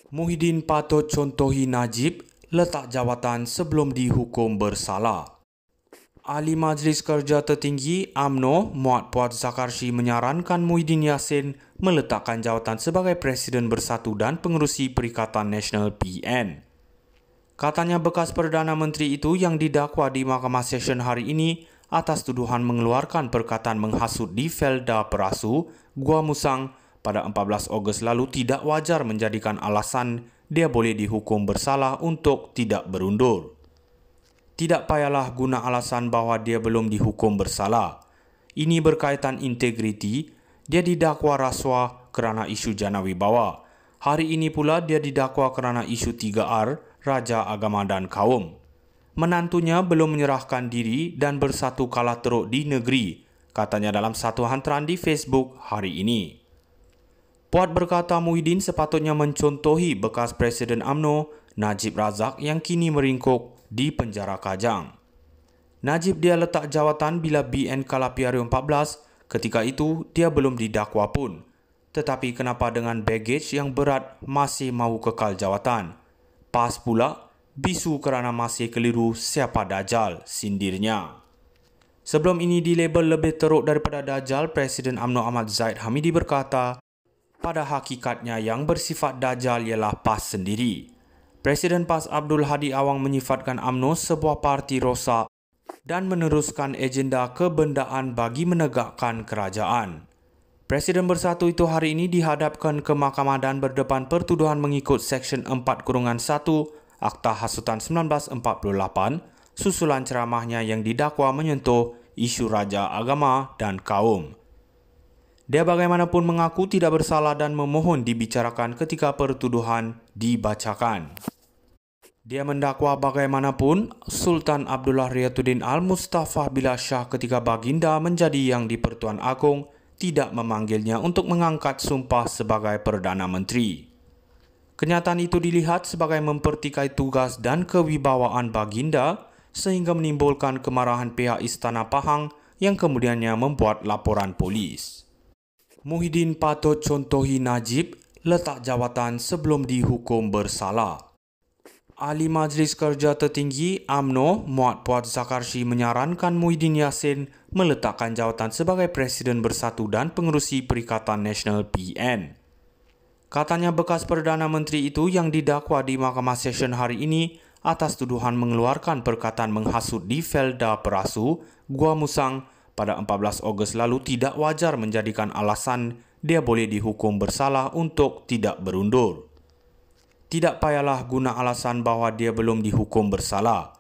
Muhyiddin patut contohi Najib letak jawatan sebelum dihukum bersalah. Ahli Majlis Kerja Tertinggi UMNO Muhammad Fuad Zakarshi menyarankan Muhyiddin Yassin meletakkan jawatan sebagai Presiden Bersatu dan Pengerusi Perikatan Nasional PN. Katanya bekas Perdana Menteri itu yang didakwa di Mahkamah Session hari ini atas tuduhan mengeluarkan perkataan menghasut di Felda Perasu, Gua Musang pada 14 Ogos lalu tidak wajar menjadikan alasan dia boleh dihukum bersalah untuk tidak berundur. Tidak payahlah guna alasan bahawa dia belum dihukum bersalah. Ini berkaitan integriti, dia didakwa rasuah kerana isu jana wibawa. Hari ini pula dia didakwa kerana isu 3R, Raja Agama dan Kaum. Menantunya belum menyerahkan diri dan bersatu kalah teruk di negeri, katanya dalam satu hantaran di Facebook hari ini. Fuad berkata Muhyiddin sepatutnya mencontohi bekas Presiden UMNO Najib Razak yang kini meringkuk di penjara Kajang. Najib dia letak jawatan bila BN kalah PRU14, ketika itu dia belum didakwa pun. Tetapi kenapa dengan baggage yang berat masih mahu kekal jawatan? Pas pula, bisu kerana masih keliru siapa Dajjal, sindirnya. Sebelum ini dilabel lebih teruk daripada Dajjal, Presiden UMNO Ahmad Zahid Hamidi berkata, pada hakikatnya yang bersifat Dajjal ialah PAS sendiri. Presiden PAS Abdul Hadi Awang menyifatkan UMNO sebuah parti rosak dan meneruskan agenda kebendaan bagi menegakkan kerajaan. Presiden Bersatu itu hari ini dihadapkan ke mahkamah dan berdepan pertuduhan mengikut Seksyen 4-1 Akta Hasutan 1948 susulan ceramahnya yang didakwa menyentuh isu Raja Agama dan Kaum. Dia bagaimanapun mengaku tidak bersalah dan memohon dibicarakan ketika pertuduhan dibacakan. Dia mendakwa bagaimanapun Sultan Abdullah Riyatuddin Al-Mustafa Billah Shah ketika baginda menjadi yang di-Pertuan Agong tidak memanggilnya untuk mengangkat sumpah sebagai Perdana Menteri. Kenyataan itu dilihat sebagai mempertikai tugas dan kewibawaan baginda sehingga menimbulkan kemarahan pihak Istana Pahang yang kemudiannya membuat laporan polis. Muhyiddin patut contohi Najib letak jawatan sebelum dihukum bersalah. Ahli Majlis Kerja Tertinggi UMNO Muhammad Fuad Zakarshi menyarankan Muhyiddin Yassin meletakkan jawatan sebagai Presiden Bersatu dan Pengerusi Perikatan Nasional PN. Katanya bekas Perdana Menteri itu yang didakwa di Mahkamah Session hari ini atas tuduhan mengeluarkan perkataan menghasut di Felda Perasu, Gua Musang pada 14 Ogos lalu tidak wajar menjadikan alasan dia boleh dihukum bersalah untuk tidak berundur. Tidak payahlah guna alasan bahawa dia belum dihukum bersalah.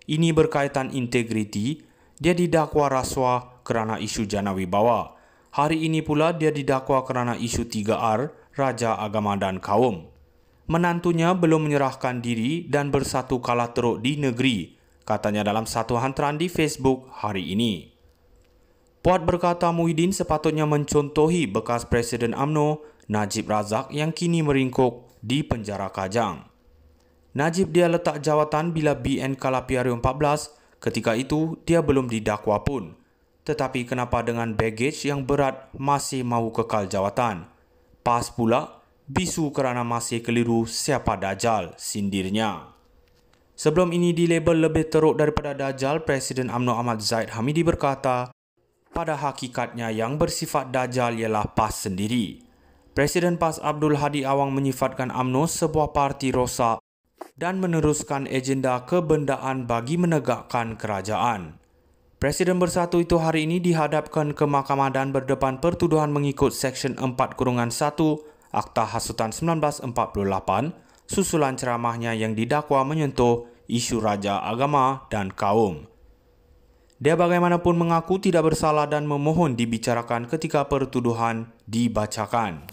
Ini berkaitan integriti, dia didakwa rasuah kerana isu jana wibawa. Hari ini pula dia didakwa kerana isu 3R, Raja Agama dan Kaum. Menantunya belum menyerahkan diri dan bersatu kalah teruk di negeri, katanya dalam satu hantaran di Facebook hari ini. Fuad berkata Muhyiddin sepatutnya mencontohi bekas Presiden UMNO Najib Razak yang kini meringkuk di penjara Kajang. Najib dia letak jawatan bila BN kalah PRU14, ketika itu dia belum didakwa pun. Tetapi kenapa dengan baggage yang berat masih mahu kekal jawatan? Pas pula, bisu kerana masih keliru siapa Dajjal, sindirnya. Sebelum ini dilabel lebih teruk daripada Dajjal, Presiden UMNO Ahmad Zahid Hamidi berkata, pada hakikatnya yang bersifat Dajjal ialah PAS sendiri. Presiden PAS Abdul Hadi Awang menyifatkan UMNO sebuah parti rosak dan meneruskan agenda kebendaan bagi menegakkan kerajaan. Presiden Bersatu itu hari ini dihadapkan ke mahkamah dan berdepan pertuduhan mengikut Seksyen 4-1 Akta Hasutan 1948 susulan ceramahnya yang didakwa menyentuh isu Raja Agama dan Kaum. Dia bagaimanapun mengaku tidak bersalah dan memohon dibicarakan ketika pertuduhan dibacakan.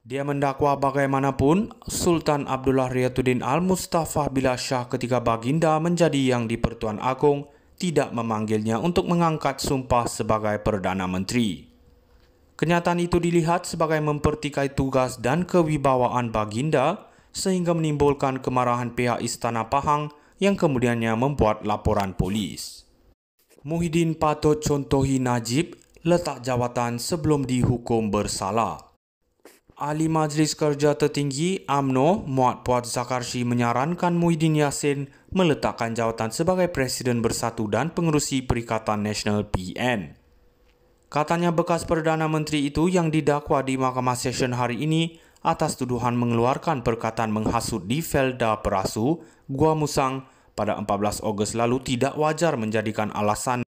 Dia mendakwa bagaimanapun Sultan Abdullah Riyatuddin Al-Mustafa Billah Shah ketika baginda menjadi yang di-Pertuan Agong tidak memanggilnya untuk mengangkat sumpah sebagai Perdana Menteri. Kenyataan itu dilihat sebagai mempertikai tugas dan kewibawaan baginda sehingga menimbulkan kemarahan pihak Istana Pahang yang kemudiannya membuat laporan polis. Muhyiddin patut contohi Najib letak jawatan sebelum dihukum bersalah. Ahli Majlis Kerja Tertinggi UMNO Muhammad Fuad Zakarshi menyarankan Muhyiddin Yassin meletakkan jawatan sebagai Presiden Bersatu dan Pengerusi Perikatan Nasional PN. Katanya bekas Perdana Menteri itu yang didakwa di Mahkamah Session hari ini atas tuduhan mengeluarkan perkataan menghasut di Felda Perasu, Gua Musang pada 14 Ogos lalu tidak wajar menjadikan alasan